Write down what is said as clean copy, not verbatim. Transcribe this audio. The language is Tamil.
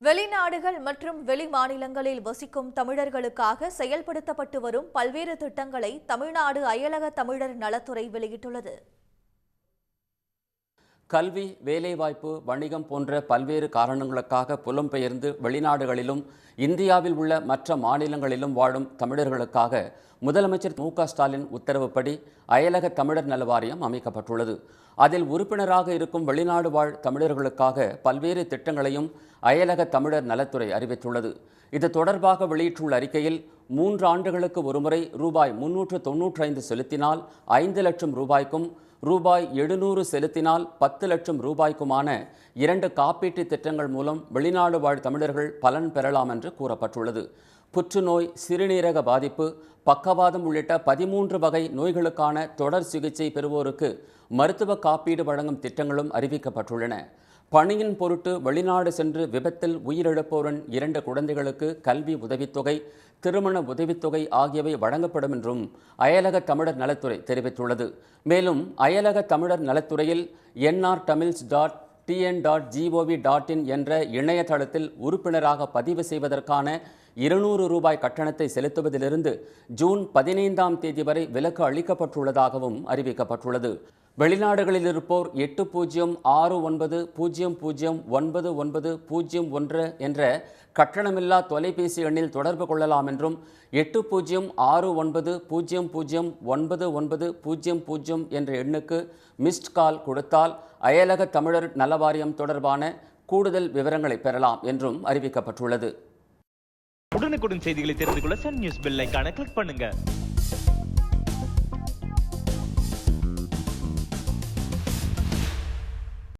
வெளிநாடுகள் மற்றும் வெளி மாநிலங்களில் வசிக்கும் தமிழர்களுக்காக செயல்படுத்தப்பட்டு வரும் பல்வேறு திட்டங்களை தமிழ்நாடு அயலக தமிழர் நலத்துறை வெளியிட்டுள்ளது. கல்வி, வேலைவாய்ப்பு, வணிகம் போன்ற பல்வேறு காரணங்களுக்காக புலம்பெயர்ந்து வெளிநாடுகளிலும் இந்தியாவில் உள்ள மற்ற மாநிலங்களிலும் வாழும் தமிழர்களுக்காக முதலமைச்சர் மு.க.ஸ்டாலின் உத்தரவுப்படி அயலக தமிழர் நல வாரியம் அமைக்கப்பட்டுள்ளது. அதில் உறுப்பினராக இருக்கும் வெளிநாடு வாழ் தமிழர்களுக்காக பல்வேறு திட்டங்களையும் அயலக தமிழர் நலத்துறை அறிவித்துள்ளது. இது தொடர்பாக வெளியிட்டுள்ள அறிக்கையில் 3 ஆண்டுகளுக்கு ஒருமுறை ரூபாய் 395 செலுத்தினால் 5 லட்சம் ரூபாய்க்கும், ரூபாய் 700 செலுத்தினால் 10 லட்சம் ரூபாய்க்குமான 2 காப்பீட்டு திட்டங்கள் மூலம் வெளிநாடு வாழ் தமிழர்கள் பலன் பெறலாம் என்று கூறப்பட்டுள்ளது. புற்றுநோய், சிறுநீரக பாதிப்பு, பக்கவாதம் உள்ளிட்ட 13 வகை நோய்களுக்கான தொடர் சிகிச்சை பெறுவோருக்கு மருத்துவ காப்பீடு வழங்கும் திட்டங்களும் அறிவிக்கப்பட்டுள்ளன. பணியின் பொருட்டு வெளிநாடு சென்று விபத்தில் உயிரிழப்போரின் 2 குழந்தைகளுக்கு கல்வி உதவித்தொகை, திருமண உதவித்தொகை ஆகியவை வழங்கப்படும் என்றும் அயலக தமிழர் நலத்துறை தெரிவித்துள்ளது. மேலும் அயலக தமிழர் நலத்துறையில் nrtamils.tn.gov.in என்ற இணையதளத்தில் உறுப்பினராக பதிவு செய்வதற்கான 200 ரூபாய் கட்டணத்தை செலுத்துவதிலிருந்து ஜூன் 15ஆம் தேதி வரை விலக்கு அளிக்கப்பட்டுள்ளதாகவும் அறிவிக்கப்பட்டுள்ளது. வெளிநாடுகளில் இருப்போர் 8069009901 என்ற கட்டணமில்லா தொலைபேசி எண்ணில் தொடர்பு கொள்ளலாம் என்றும் 8060009900 என்ற எண்ணுக்கு மிஸ்ட் கால் கொடுத்தால் அயலக தமிழர் நலவாரியம் தொடர்பான கூடுதல் விவரங்களை பெறலாம் என்றும் அறிவிக்கப்பட்டுள்ளது. உடனுக்குடன் செய்திகளை தெரிந்து கொள்ள சன் நியூஸ் பெல் ஐகானை கிளிக் பண்ணுங்க.